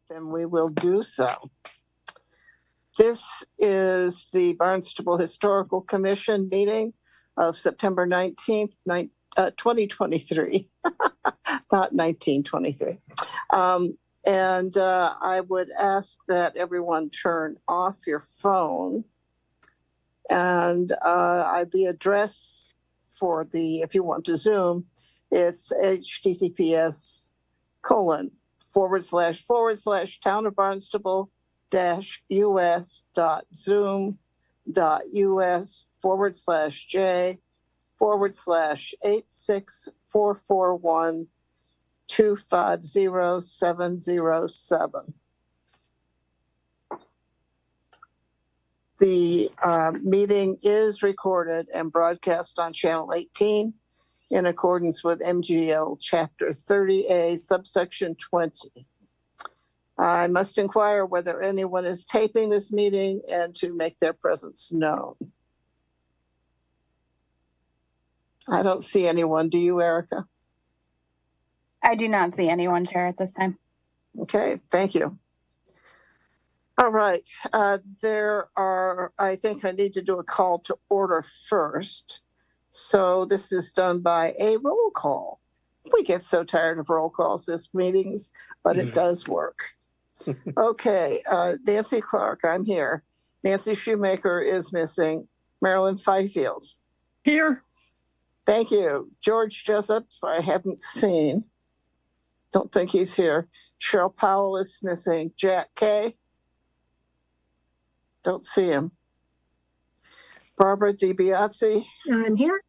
then we will do so. This is the Barnstable Historical Commission meeting of September 19th, 2023, not 1923. I would ask that everyone turn off your phone. And the address for if you want to Zoom, it's https://townofbarnstable-us.us/j/86441-250-707. The meeting is recorded and broadcast on Channel 18 in accordance with MGL Chapter 30A, subsection 20. I must inquire whether anyone is taping this meeting and to make their presence known. I don't see anyone. Do you, Erica? I do not see anyone, Chair, at this time. Okay, thank you. All right, I think I need to do a call to order first. So this is done by a roll call. We get so tired of roll calls this meetings, but it does work. Okay, Nancy Clark, I'm here. Nancy Shoemaker is missing. Marilyn Fifield. Here. Thank you. George Jessup, I haven't seen. Don't think he's here. Cheryl Powell is missing. Jack Kay. Don't see him. Barbara DiBiase. I'm here.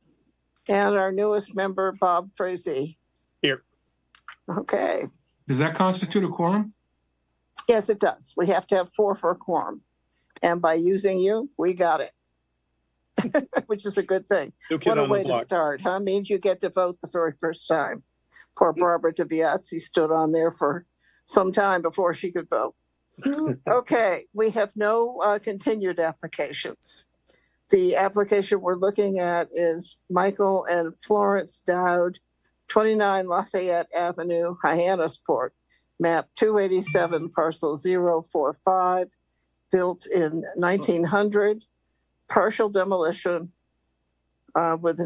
And our newest member, Bob Frazee. Here. Okay. Does that constitute a quorum? Yes, it does. We have to have 4 for a quorum. And by using you, we got it. Which is a good thing. What a way to start, huh? Means you get to vote the very first time. Poor Barbara DiBiase stood on there for some time before she could vote. Okay, we have no continued applications. The application we're looking at is Michael and Florence Dowd, 29 Lafayette Avenue, Hyannisport, map 287, parcel 045, built in 1900, partial demolition with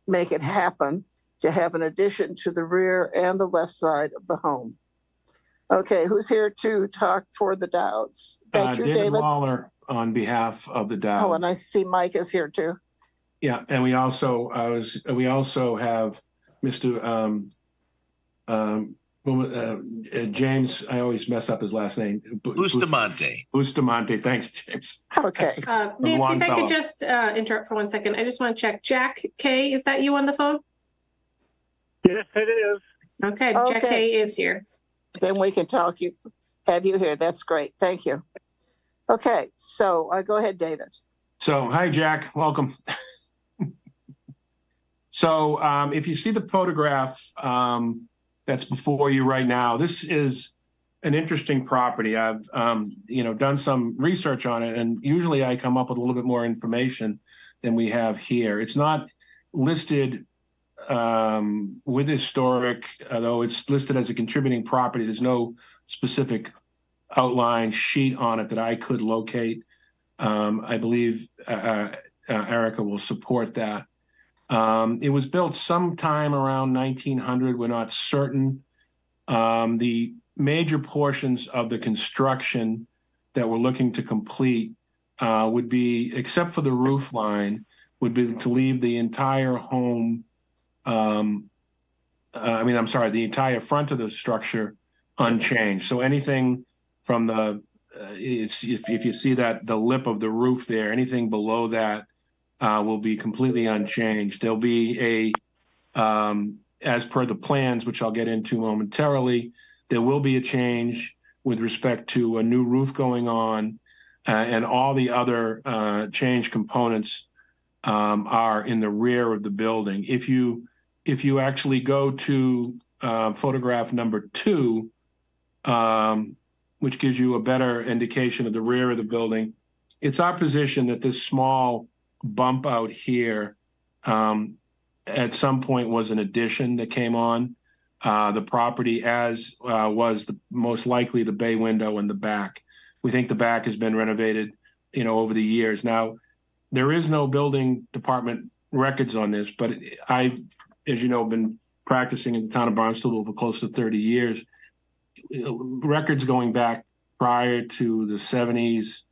make it happen to have an addition to the rear and the left side of the home. Okay, who's here to talk for the Dowds? Thank you, David Waller on behalf of the Dowds. Oh, and I see Mike is here too. Yeah, and we also have Mr. James. I always mess up his last name. Bustamante. Bustamante. Thanks, James. Okay. Nancy, if I could just interrupt for 1 second. I just want to check. Jack Kay, is that you on the phone? Yes, it is. Okay, Jack Kay is here. Then we can have you here. That's great. Thank you. Okay, so go ahead, David. So, hi, Jack. Welcome. So, if you see the photograph that's before you right now, this is an interesting property. I've, done some research on it, and usually I come up with a little bit more information than we have here. It's not listed with historic, though it's listed as a contributing property. There's no specific outline sheet on it that I could locate. I believe Erica will support that. It was built sometime around 1900. We're not certain. The major portions of the construction that we're looking to complete would be, except for the roof line, would be to leave the entire home the entire front of the structure unchanged. So anything from if you see that the lip of the roof there, anything below that will be completely unchanged. There'll be as per the plans, which I'll get into momentarily, there will be a change with respect to a new roof going on, and all the other change components are in the rear of the building. If you actually go to photograph number 2, which gives you a better indication of the rear of the building, it's our position that this small bump out here at some point was an addition that came on. the property as was most likely the bay window in the back. We think the back has been renovated, over the years. Now, there is no building department records on this, but I've, as you know, been practicing in the town of Barnstable for close to 30 years. Records going back prior to the 70s,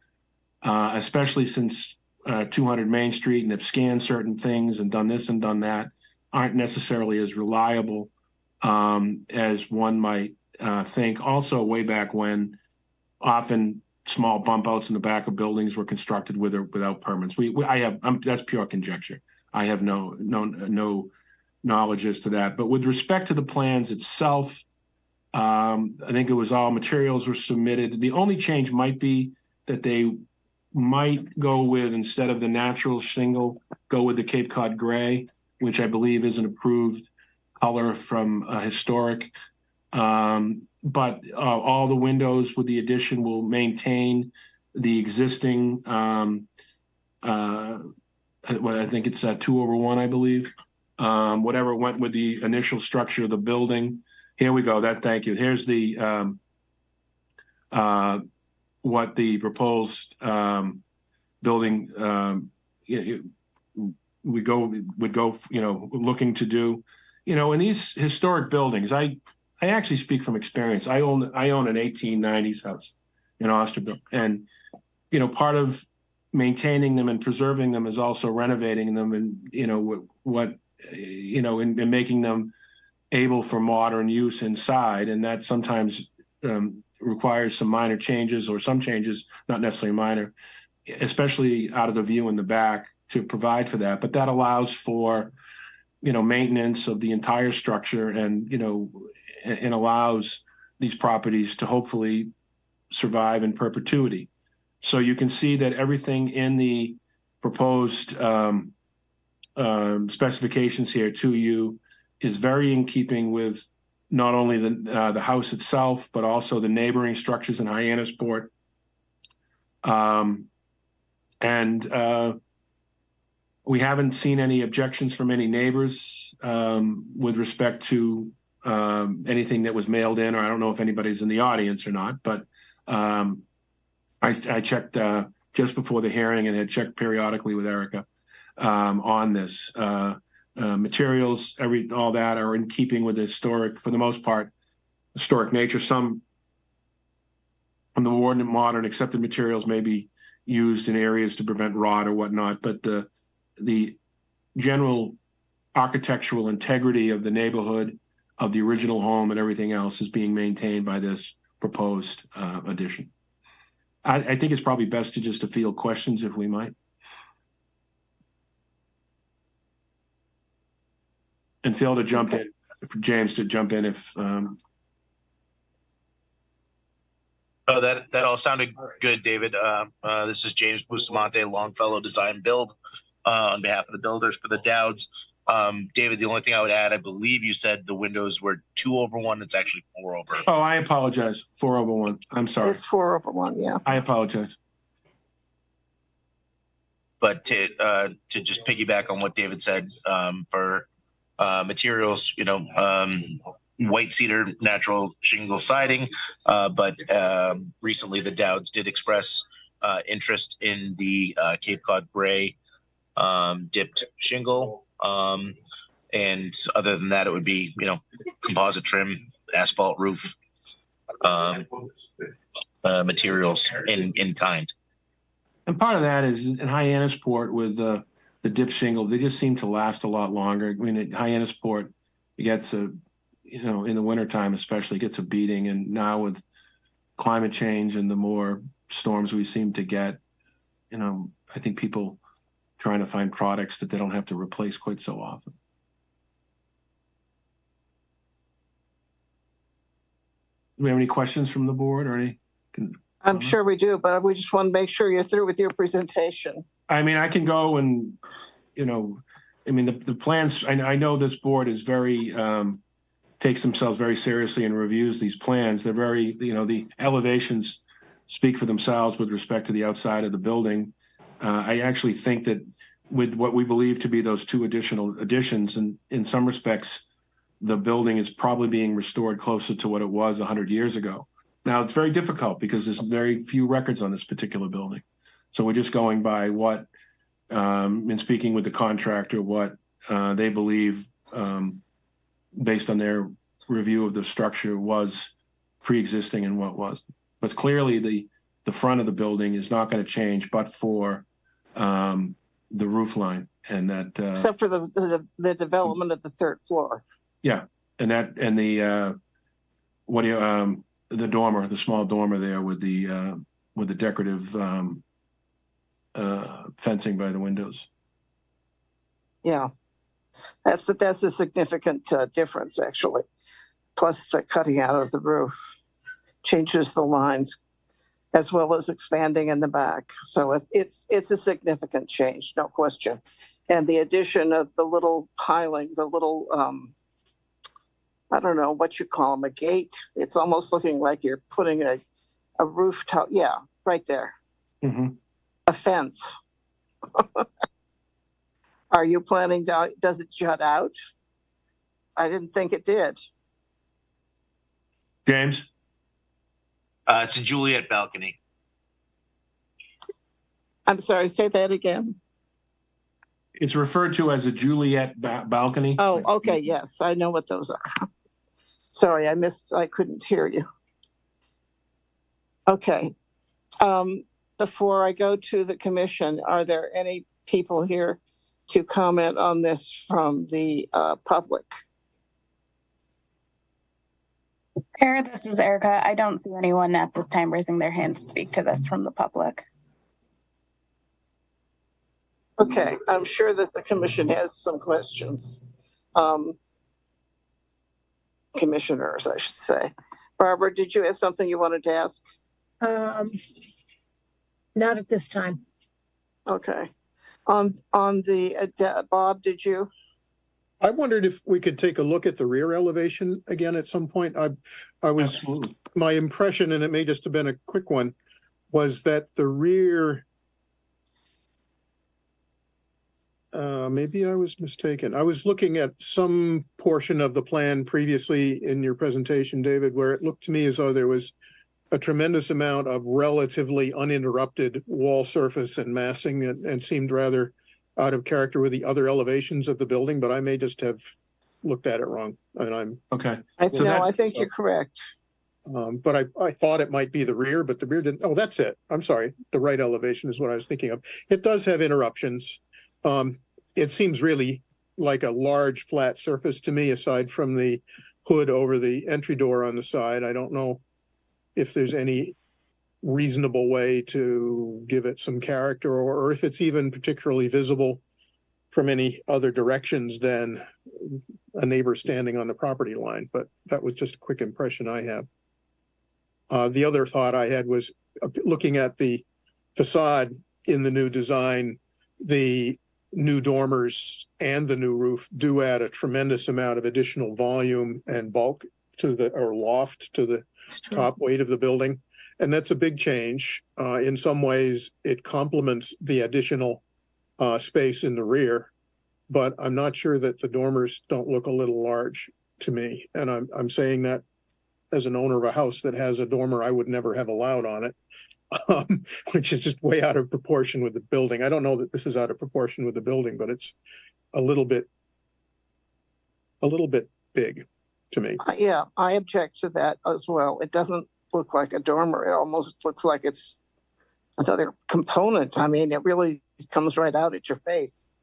especially since 200 Main Street, and have scanned certain things and done this and done that, aren't necessarily as reliable as one might think. Also, way back when, often small bump outs in the back of buildings were constructed with or without permits. That's pure conjecture. I have no knowledge as to that. But with respect to the plans itself, I think it was all materials were submitted. The only change might be that they might go with, instead of the natural shingle, go with the Cape Cod gray, which I believe is an approved color from historic. But all the windows with the addition will maintain the existing, what I think it's 2/1, I believe. Whatever went with the initial structure of the building. Here we go. Thank you. Here's the what the proposed building would go, looking to do. In these historic buildings, I actually speak from experience. I own an 1890s house in Osterville, and part of maintaining them and preserving them is also renovating them, and and making them able for modern use inside, and that sometimes requires some minor changes, or some changes, not necessarily minor, especially out of the view in the back, to provide for that. But that allows for maintenance of the entire structure, and and allows these properties to hopefully survive in perpetuity. So you can see that everything in the proposed specifications here to you is very in keeping with not only the house itself, but also the neighboring structures in Hyannisport. We haven't seen any objections from any neighbors with respect to anything that was mailed in, or I don't know if anybody's in the audience or not, but I checked just before the hearing, and had checked periodically with Erica on this. Materials, all that are in keeping with the historic, for the most part, historic nature. Some from the modern accepted materials may be used in areas to prevent rot or whatnot, but the general architectural integrity of the neighborhood, of the original home, and everything else is being maintained by this proposed addition. I think it's probably best to field questions, if we might. And Phil to jump in, James to jump in if. Oh, that all sounded good, David. This is James Bustamante, Longfellow Design Build, on behalf of the builders for the Dowds. David, the only thing I would add, I believe you said the windows were 2/1. It's actually 4/1. Oh, I apologize. 4/1. I'm sorry. It's 4/1. Yeah. I apologize. But to just piggyback on what David said, for materials, white cedar, natural shingle siding, but recently the Dowds did express interest in the Cape Cod gray dipped shingle. And other than that, it would be, composite trim, asphalt roof, materials in kind. And part of that is in Hyannisport with the dip shingle, they just seem to last a lot longer. I mean, at Hyannisport, it gets in the wintertime especially, it gets a beating. And now with climate change and the more storms we seem to get, I think people trying to find products that they don't have to replace quite so often. Do we have any questions from the board or any? I'm sure we do, but we just want to make sure you're through with your presentation. I mean, I can go and, the plans, I know this board is very, takes themselves very seriously and reviews these plans. They're very, the elevations speak for themselves with respect to the outside of the building. I actually think that with what we believe to be those two additional additions, and in some respects, the building is probably being restored closer to what it was 100 years ago. Now, it's very difficult because there's very few records on this particular building. So we're just going by what, in speaking with the contractor, what they believe, based on their review of the structure, was pre-existing and what was. But clearly the front of the building is not going to change but for the roof line, and that except for the development of the third floor. Yeah, and the what do you the dormer, the small dormer there with the decorative fencing by the windows. Yeah, that's a significant difference, actually. Plus the cutting out of the roof changes the lines, as well as expanding in the back. So it's a significant change, no question. And the addition of the little piling, the little I don't know what you call them, a gate. It's almost looking like you're putting a rooftop. Yeah, right there. Mm-hmm. A fence. Are you planning to, does it jut out? I didn't think it did. James? It's a Juliet balcony. I'm sorry, say that again. It's referred to as a Juliet balcony. Oh, okay, yes, I know what those are. Sorry, I couldn't hear you. Okay. Before I go to the commission, are there any people here to comment on this from the public? Chair, this is Erica. I don't see anyone at this time raising their hand to speak to this from the public. Okay, I'm sure that the commission has some questions. Commissioners, I should say. Barbara, did you have something you wanted to ask? Not at this time. Okay. On the Bob, did you? I wondered if we could take a look at the rear elevation again at some point. I was Absolutely. My impression, and it may just have been a quick one, was that the rear. Maybe I was mistaken. I was looking at some portion of the plan previously in your presentation, David, where it looked to me as though there was a tremendous amount of relatively uninterrupted wall surface and massing, and seemed rather out of character with the other elevations of the building, but I may just have looked at it wrong. And I'm Okay. I think you're correct. But I thought it might be the rear, but the rear didn't. Oh, that's it. I'm sorry. The right elevation is what I was thinking of. It does have interruptions. It seems really like a large flat surface to me, aside from the hood over the entry door on the side. I don't know if there's any reasonable way to give it some character, or if it's even particularly visible from any other directions than a neighbor standing on the property line. But that was just a quick impression I have. The other thought I had was looking at the facade in the new design. The new dormers and the new roof do add a tremendous amount of additional volume and bulk to or loft to the top weight of the building. And that's a big change. In some ways, it complements the additional space in the rear, but I'm not sure that the dormers don't look a little large to me. And I'm saying that as an owner of a house that has a dormer I would never have allowed on it. Which is just way out of proportion with the building. I don't know that this is out of proportion with the building, but it's a little bit big to me. Yeah, I object to that as well. It doesn't look like a dormer. It almost looks like it's another component. I mean, it really comes right out at your face.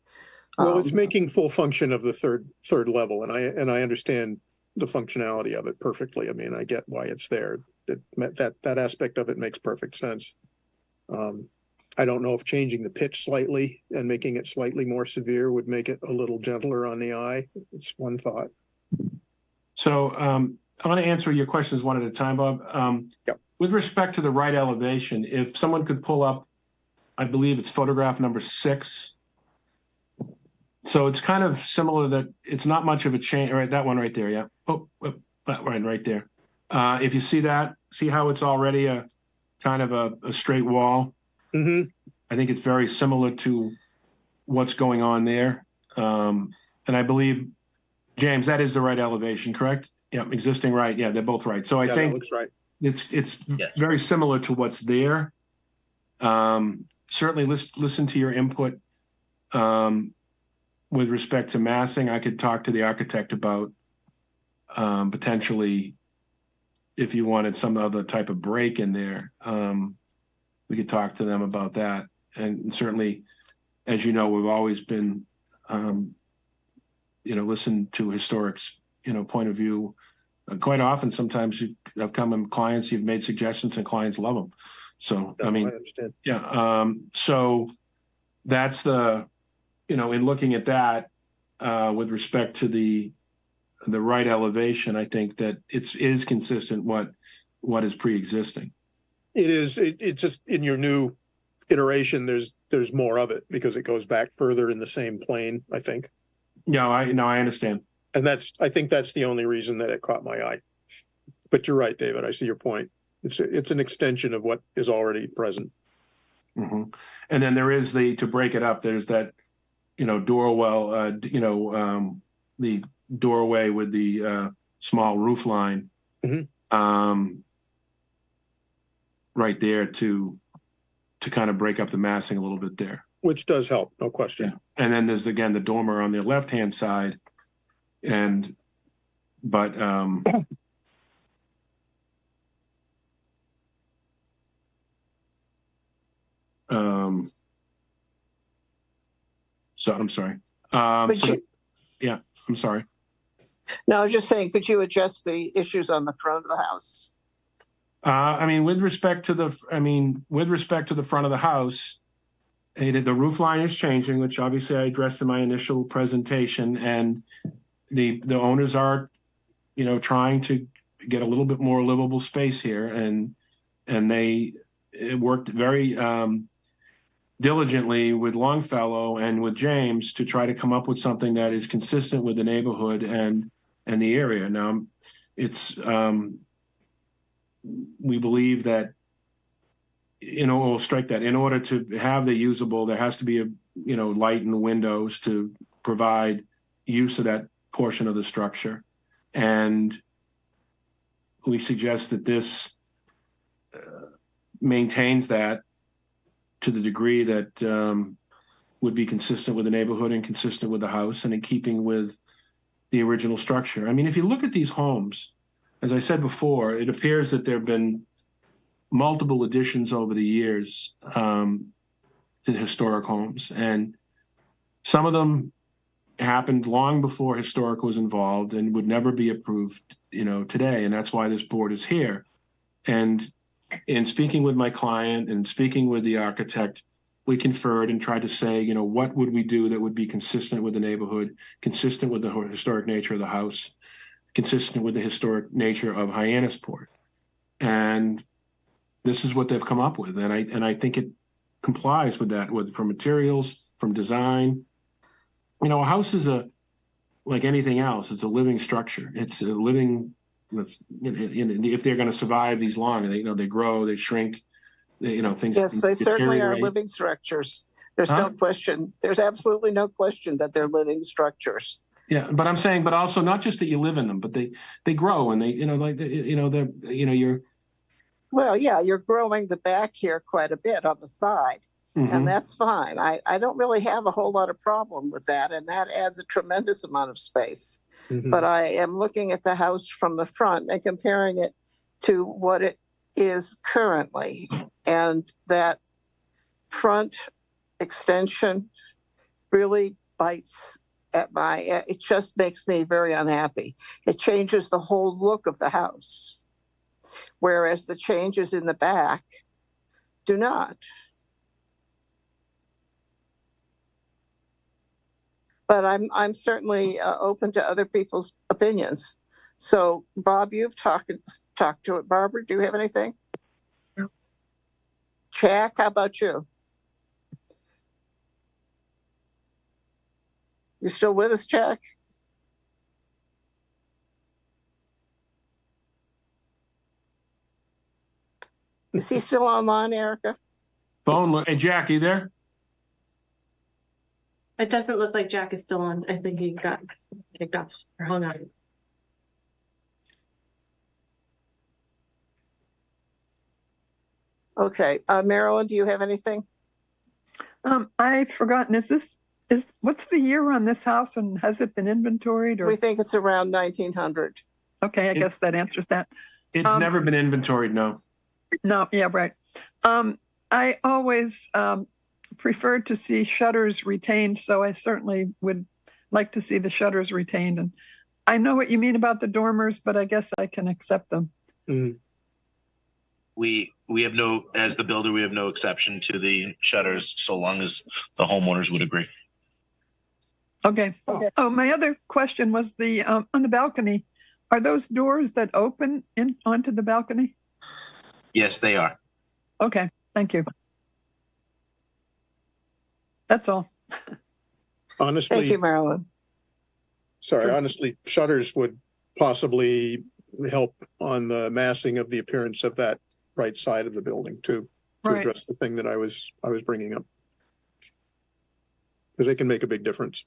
Well, it's making full function of the third level, and I understand the functionality of it perfectly. I mean, I get why it's there. That aspect of it makes perfect sense. I don't know if changing the pitch slightly and making it slightly more severe would make it a little gentler on the eye. It's one thought. So I'm going to answer your questions one at a time, Bob. Yep. With respect to the right elevation, if someone could pull up, I believe it's photograph number 6. So it's kind of similar that it's not much of a change. Right, that one right there, yeah. Oh, that one right there. If you see that, see how it's already a kind of a straight wall? Mm-hmm. I think it's very similar to what's going on there. And I believe James, that is the right elevation, correct? Yeah, existing right. Yeah, they're both right. So I Yeah, that think looks right. it's Yes. very similar to what's there. Certainly listen to your input with respect to massing. I could talk to the architect about potentially if you wanted some other type of break in there. We could talk to them about that. And certainly, as you know, we've always been, listen to historic's, point of view. Quite often, sometimes I've come in clients, you've made suggestions and clients love them. So, Yeah, I mean, I understand. yeah. So that's in looking at that, with respect to the right elevation, I think that it is consistent what is pre-existing. It is. It's just in your new iteration. There's more of it because it goes back further in the same plane, I think. No, I understand. And I think that's the only reason that it caught my eye. But you're right, David. I see your point. It's an extension of what is already present. Mm-hmm. And then there is to break it up. There's that, doorwell, the doorway with the small roof line, right there to kind of break up the massing a little bit there. Which does help, no question. Yeah. And then there's again the dormer on the left-hand side, so I'm sorry. I'm sorry. No, I was just saying, could you adjust the issues on the front of the house? With respect to the front of the house, the roof line is changing, which obviously I addressed in my initial presentation, and the owners are, trying to get a little bit more livable space here, and they worked very diligently with Longfellow and with James to try to come up with something that is consistent with the neighborhood and the area. Now, it's we believe that we'll strike that in order to have the usable, there has to be light in the windows to provide use of that portion of the structure, and we suggest that this maintains that to the degree that would be consistent with the neighborhood and consistent with the house and in keeping with the original structure. I mean, if you look at these homes, as I said before, it appears that there have been multiple additions over the years to historic homes, and some of them happened long before historic was involved and would never be approved, today, and that's why this board is here. And in speaking with my client and speaking with the architect, we conferred and tried to say, what would we do that would be consistent with the neighborhood, consistent with the historic nature of the house, consistent with the historic nature of Hyannisport. And this is what they've come up with. And I think it complies with that, from materials, from design. A house is like anything else, it's a living structure. It's a living, if they're going to survive these long, they grow, they shrink, things. Yes, they certainly are living structures. There's no question. There's absolutely no question that they're living structures. Yeah, but I'm saying, but also not just that you live in them, but they grow and you're. Well, yeah, you're growing the back here quite a bit on the side, and that's fine. I don't really have a whole lot of problem with that, and that adds a tremendous amount of space. But I am looking at the house from the front and comparing it to what it is currently, and that front extension really bites at it just makes me very unhappy. It changes the whole look of the house, whereas the changes in the back do not. But I'm certainly open to other people's opinions. So, Bob, you've talked to it. Barbara, do you have anything? No. Jack, how about you? You still with us, Jack? Is he still online, Erica? Phone. Hey, Jack, you there? It doesn't look like Jack is still on. I think he got kicked off or hung on. Okay, Marilyn, do you have anything? I've forgotten, what's the year on this house, and has it been inventoried, or? We think it's around 1900. Okay, I guess that answers that. It's never been inventoried, no. No, yeah, right. I always preferred to see shutters retained, so I certainly would like to see the shutters retained. And I know what you mean about the dormers, but I guess I can accept them. Mm. We have no, as the builder, we have no exception to the shutters so long as the homeowners would agree. Okay. Oh, my other question was on the balcony. Are those doors that open onto the balcony? Yes, they are. Okay, thank you. That's all. Honestly, Thank you, Marilyn. sorry, honestly, shutters would possibly help on the massing of the appearance of that right side of the building too, to Right. address the thing that I was bringing up. Because they can make a big difference.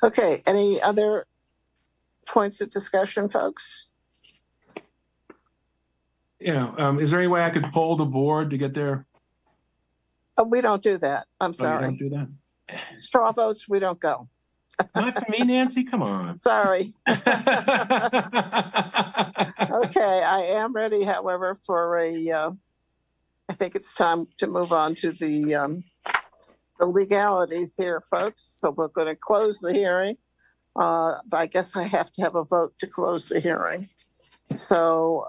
Okay, any other points of discussion, folks? Yeah, is there any way I could poll the board to get their? Oh, we don't do that. I'm Oh, you sorry. don't do that? Straw votes, we don't go. Not for me, Nancy, come on. Sorry. Okay, I am ready, however, for I think it's time to move on to the legalities here, folks. So we're going to close the hearing. But I guess I have to have a vote to close the hearing. So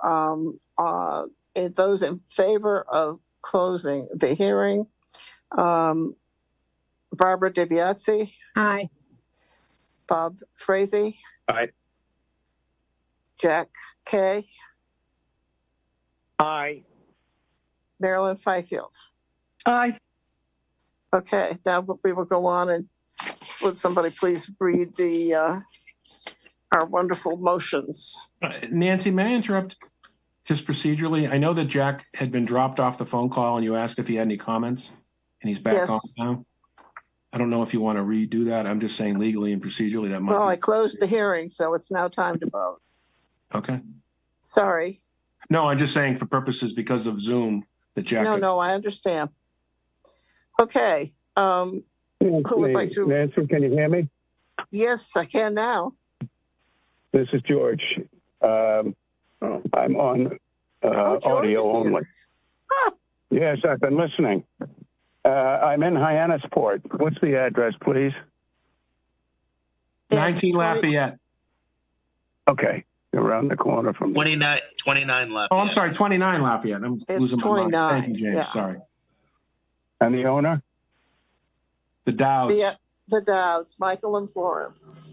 those in favor of closing the hearing, Barbara DiBiase. Aye. Bob Frazee. Aye. Jack Kay. Aye. Marilyn Fifield. Aye. Okay, now we will go on, and would somebody please read our wonderful motions? Nancy, may I interrupt just procedurally? I know that Jack had been dropped off the phone call and you asked if he had any comments, and he's back on Yes. now. I don't know if you want to redo that. I'm just saying legally and procedurally that might Well, be. I closed the hearing, so it's now time to vote. Okay. Sorry. No, I'm just saying for purposes because of Zoom that Jack. No, I understand. Okay. Who would like to? Nancy, can you hear me? Yes, I can now. This is George. I'm on George audio is here. only. Yes, I've been listening. I'm in Hyannisport. What's the address, please? 19 Lafayette. Okay, around the corner from 29 left. Oh, I'm sorry, 29 Lafayette. I'm It's losing my mind. 29, Thank you, James. yeah. Sorry. And the owner? The Dowds. The Dowds, Michael and Florence.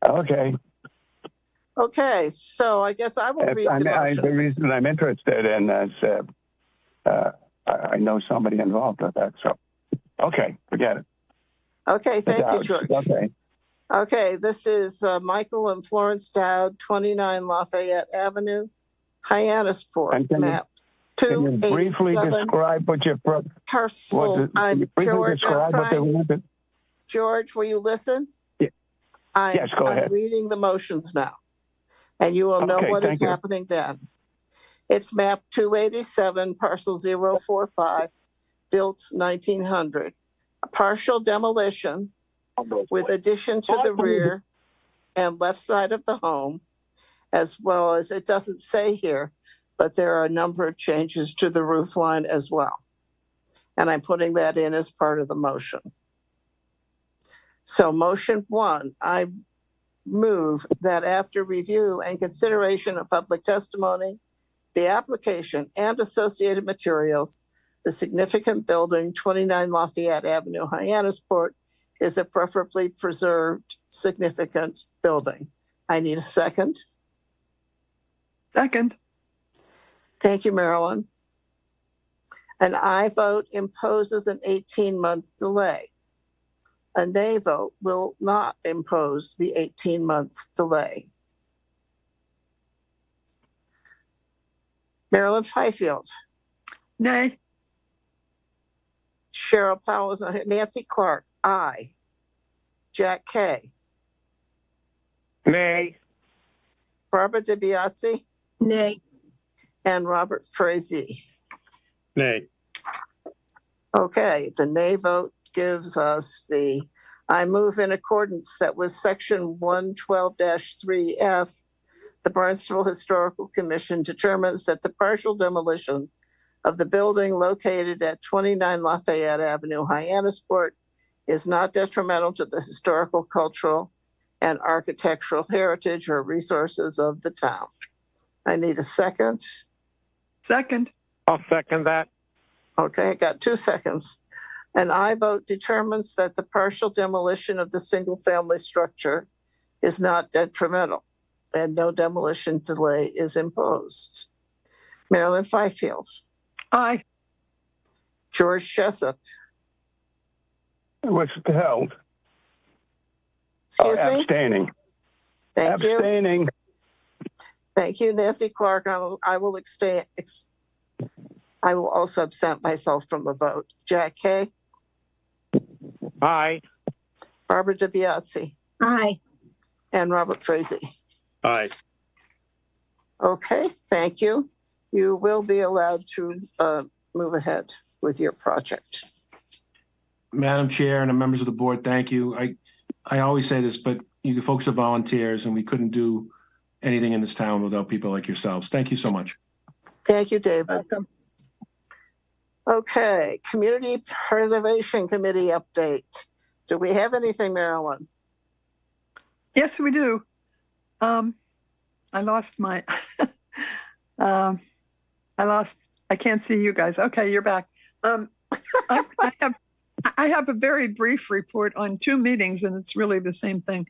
Okay. Okay, so I guess I will read the motions. The reason I'm interested in is I know somebody involved with that. So, okay, forget it. Okay, thank you, George. Okay. Okay, this is Michael and Florence Dowd, 29 Lafayette Avenue, Hyannisport, And can map you briefly 287, describe what your parcel. George, will you listen? Yeah. Yes, go ahead. I'm reading the motions now, and you will know Okay, what is thank you. happening then. It's map 287, parcel 045, built 1900. A partial demolition with addition to the rear and left side of the home, as well as, it doesn't say here, but there are a number of changes to the roof line as well. And I'm putting that in as part of the motion. So motion one, I move that after review and consideration of public testimony, the application and associated materials, the significant building 29 Lafayette Avenue, Hyannisport, is a preferably preserved significant building. I need a second. Second. Thank you, Marilyn. An aye vote imposes an 18-month delay. A nay vote will not impose the 18-month delay. Marilyn Fifield. Nay. Cheryl Powell is not here. Nancy Clark. Aye. Jack Kay. Nay. Barbara DiBiase. Nay. And Robert Frazee. Nay. Okay, the nay vote gives us the, I move in accordance that with section 112-3F, the Barnstable Historical Commission determines that the partial demolition of the building located at 29 Lafayette Avenue, Hyannisport, is not detrimental to the historical, cultural, and architectural heritage or resources of the town. I need a second. Second. I'll second that. Okay, I got 2 seconds. An aye vote determines that the partial demolition of the single-family structure is not detrimental and no demolition delay is imposed. Marilyn Fifield. Aye. George Jessup. What's held? Excuse me? Abstaining. Thank you. Abstaining. Thank you, Nancy Clark. I will abstain. I will also absent myself from the vote. Jack Kay. Aye. Barbara DiBiase. Aye. And Robert Frazee. Aye. Okay, thank you. You will be allowed to move ahead with your project. Madam Chair and the members of the board, thank you. I always say this, but you folks are volunteers and we couldn't do anything in this town without people like yourselves. Thank you so much. Thank you, David. Welcome. Okay, Community Preservation Committee update. Do we have anything, Marilyn? Yes, we do. I lost my, I can't see you guys. Okay, you're back. I have a very brief report on 2 meetings, and it's really the same thing.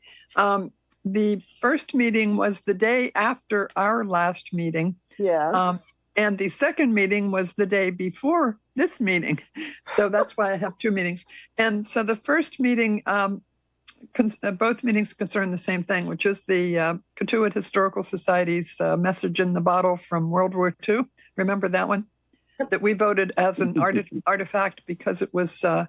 The first meeting was the day after our last meeting. Yes. And the second meeting was the day before this meeting. So that's why I have 2 meetings. And so the first meeting, both meetings concern the same thing, which is the Katuitt Historical Society's message in the bottle from World War II. Remember that one? That we voted as an artifact because it was, the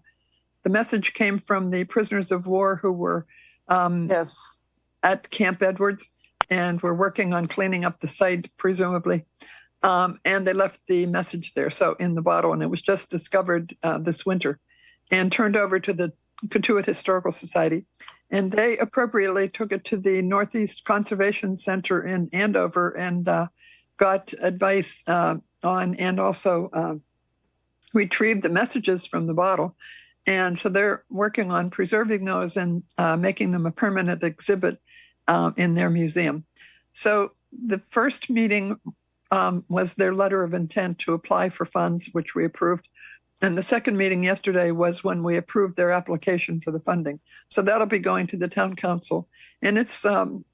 message came from the prisoners of war who were Yes. at Camp Edwards and were working on cleaning up the site, presumably. And they left the message there, so in the bottle, and it was just discovered this winter and turned over to the Katuitt Historical Society. And they appropriately took it to the Northeast Conservation Center in Andover and got advice on and also retrieved the messages from the bottle. And so they're working on preserving those and making them a permanent exhibit in their museum. So the first meeting was their letter of intent to apply for funds, which we approved. And the second meeting yesterday was when we approved their application for the funding. So that'll be going to the town council. And it's under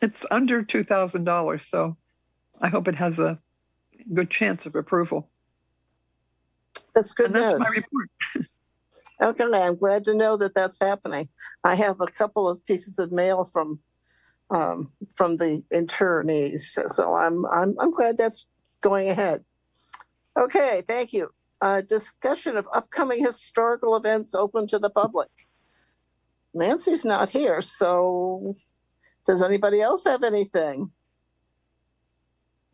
$2,000. So I hope it has a good chance of approval. That's good And that's news. my report. Okay, I'm glad to know that that's happening. I have a couple of pieces of mail from the internees, so I'm glad that's going ahead. Okay, thank you. Discussion of upcoming historical events open to the public. Nancy's not here, so does anybody else have anything?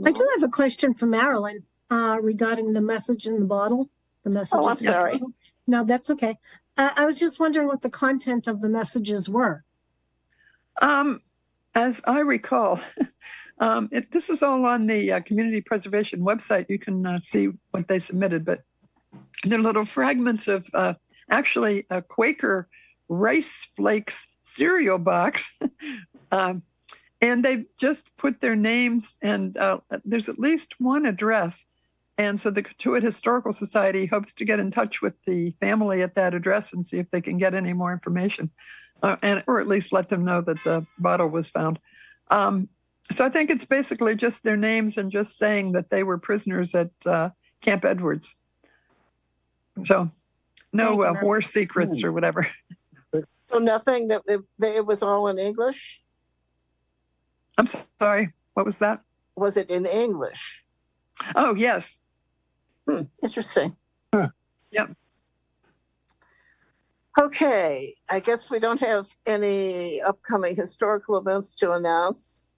I do have a question for Marilyn regarding the message in the bottle. The message. Oh, I'm sorry. No, that's okay. I was just wondering what the content of the messages were. As I recall, this is all on the community preservation website. You can see what they submitted, but they're little fragments of actually a Quaker rice flakes cereal box. And they just put their names and there's at least one address. And so the Katuitt Historical Society hopes to get in touch with the family at that address and see if they can get any more information, or at least let them know that the bottle was found. So I think it's basically just their names and just saying that they were prisoners at Camp Edwards. So no war secrets or whatever. So nothing that it was all in English? I'm sorry, what was that? Was it in English? Oh, yes. Interesting. Huh. Yep. Okay, I guess we don't have any upcoming historical events to announce.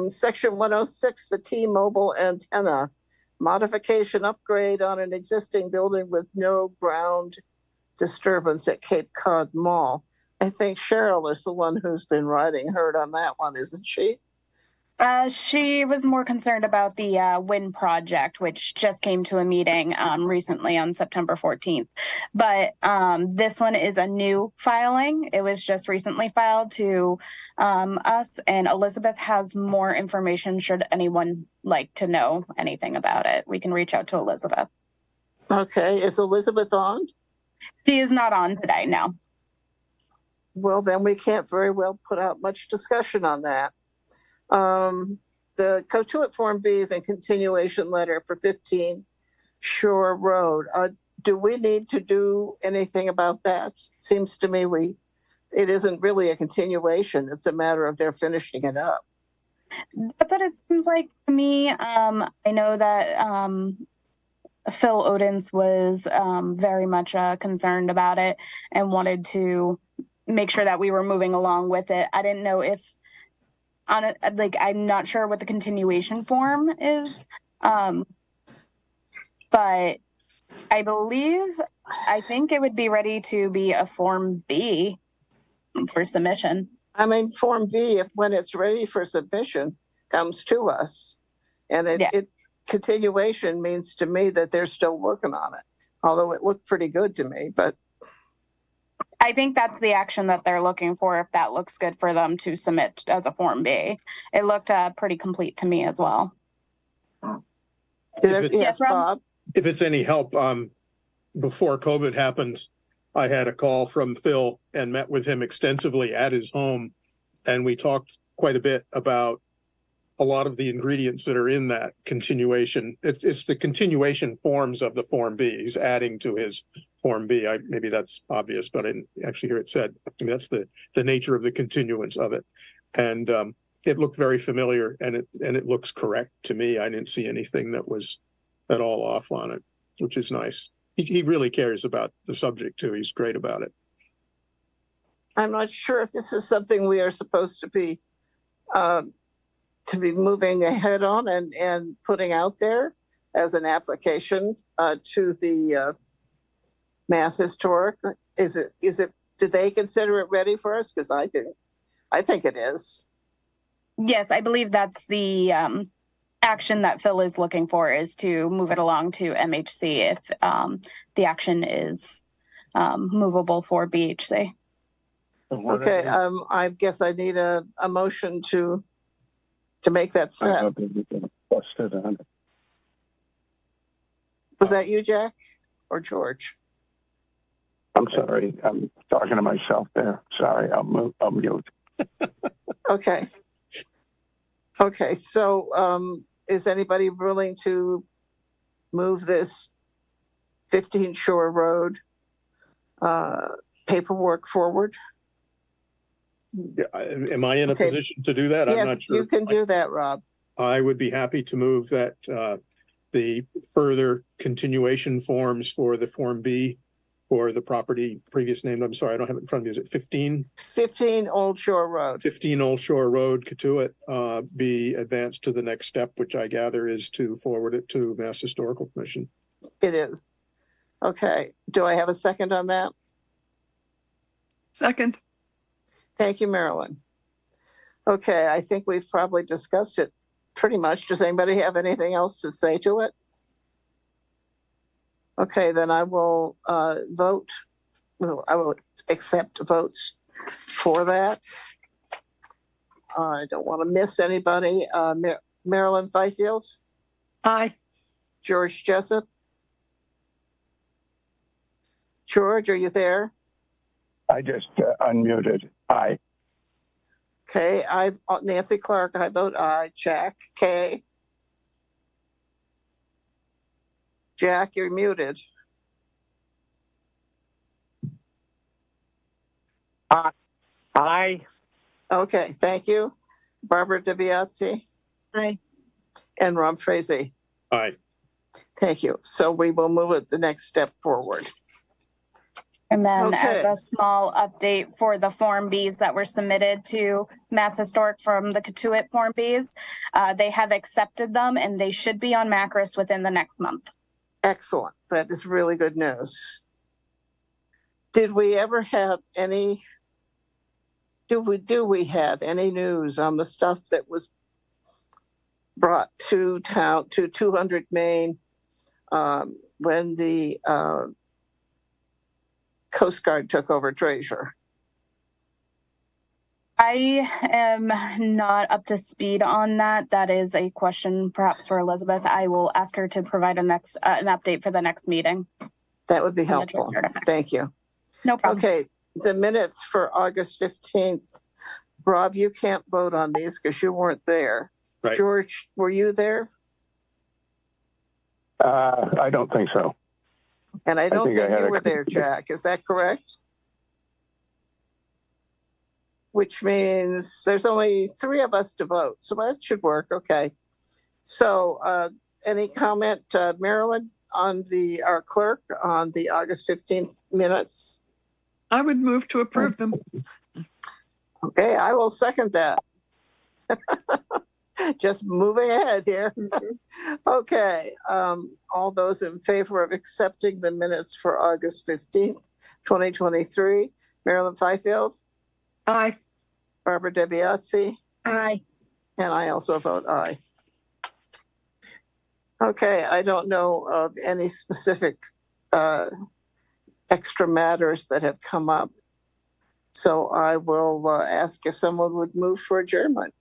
Section 106, the T-Mobile antenna, modification upgrade on an existing building with no ground disturbance at Cape Cod Mall. I think Cheryl is the one who's been riding herd on that one, isn't she? She was more concerned about the wind project, which just came to a meeting recently on September 14th. But this one is a new filing. It was just recently filed to us, and Elizabeth has more information should anyone like to know anything about it. We can reach out to Elizabeth. Okay, is Elizabeth on? She is not on today, no. Well, then we can't very well put out much discussion on that. The Cotuit Form B is a continuation letter for 15 Shore Road. Do we need to do anything about that? Seems to me it isn't really a continuation. It's a matter of they're finishing it up. That's what it seems like to me. I know that Phil Odens was very much concerned about it and wanted to make sure that we were moving along with it. I didn't know if I'm not sure what the continuation form is, but I think it would be ready to be a Form B for submission. I mean, Form B, when it's ready for submission, comes to us, and continuation means to me that they're still working on it. Although it looked pretty good to me, but I think that's the action that they're looking for, if that looks good for them to submit as a Form B. It looked pretty complete to me as well. Yes, Bob? If it's any help, before COVID happened, I had a call from Phil and met with him extensively at his home. And we talked quite a bit about a lot of the ingredients that are in that continuation. It's the continuation forms of the Form B. He's adding to his Form B. Maybe that's obvious, but I didn't actually hear it said. I mean, that's the nature of the continuance of it. And it looked very familiar, and it looks correct to me. I didn't see anything that was at all off on it, which is nice. He really cares about the subject too. He's great about it. I'm not sure if this is something we are supposed to be moving ahead on and putting out there as an application to the Mass Historic. Is it? Do they consider it ready for us? Because I think it is. Yes, I believe that's the action that Phil is looking for, is to move it along to MHC if the action is movable for BHC. Okay, I guess I need a motion to make that step. Was that you, Jack, or George? I'm sorry. I'm talking to myself there. Sorry, I'll mute. Okay. Okay, so is anybody willing to move this 15 Shore Road paperwork forward? Yeah, am I in a position to do that? Yes, I'm not sure. you can do that, Rob. I would be happy to move that the further continuation forms for the Form B for the property previous named. I'm sorry, I don't have it in front of me. Is it 15? 15 Old Shore Road. 15 Old Shore Road, Cotuit, be advanced to the next step, which I gather is to forward it to Mass Historical Commission. It is. Okay. Do I have a second on that? Second. Thank you, Marilyn. Okay, I think we've probably discussed it pretty much. Does anybody have anything else to say to it? Okay, then I will vote. I will accept votes for that. I don't want to miss anybody. Marilyn Fifield? Aye. George Jessup? George, are you there? I just unmuted. Aye. Okay, Nancy Clark, I vote aye. Jack K. Jack, you're muted. Aye. Okay, thank you. Barbara DiBiase Aye. and Rob Frazee. Aye. Thank you. So we will move it the next step forward. And then as Okay. a small update for the Form Bs that were submitted to Mass Historic from the Katuitt Form Bs, they have accepted them and they should be on Macris within the next month. Excellent. That is really good news. Did we ever have any, do we have any news on the stuff that was brought to town, to 200 Main, when the Coast Guard took over Treasure? I am not up to speed on that. That is a question perhaps for Elizabeth. I will ask her to provide an update for the next meeting. That would be helpful. Thank you. No problem. Okay, the minutes for August 15th. Rob, you can't vote on these because you weren't there. Right. George, were you there? I don't think so. And I don't think had you a- were there, Jack. Is that correct? Which means there's only 3 of us to vote. So that should work. Okay. So any comment, Marilyn, on our clerk on the August 15th minutes? I would move to approve them. Okay, I will second that. Just moving ahead here. Okay, all those in favor of accepting the minutes for August 15th, 2023, Marilyn Fifield, Aye. Barbara DeBiase, Aye. and I also vote aye. Okay, I don't know of any specific extra matters that have come up. So I will ask if someone would move for adjournment.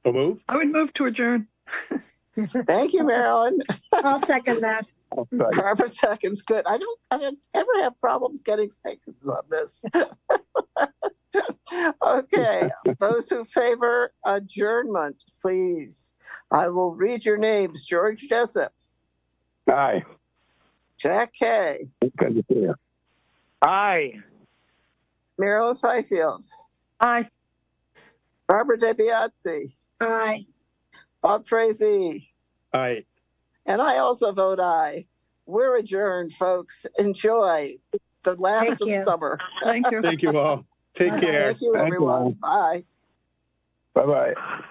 So move. I would move to adjourn. Thank you, Marilyn. I'll second that. Barbara seconds. Good. I don't ever have problems getting seconds on this. Okay, those who favor adjournment, please. I will read your names. George Jessup, Aye. Jack Kay, Good to see you. Aye. Marilyn Fifield, Aye. Barbara DeBiase, Aye. Bob Frazee, Aye. and I also vote aye. We're adjourned, folks. Enjoy the last Thank of you. summer. Thank you. Thank you all. Take Bye-bye. care. Thank you, Thank you everyone. all. Bye. Bye-bye.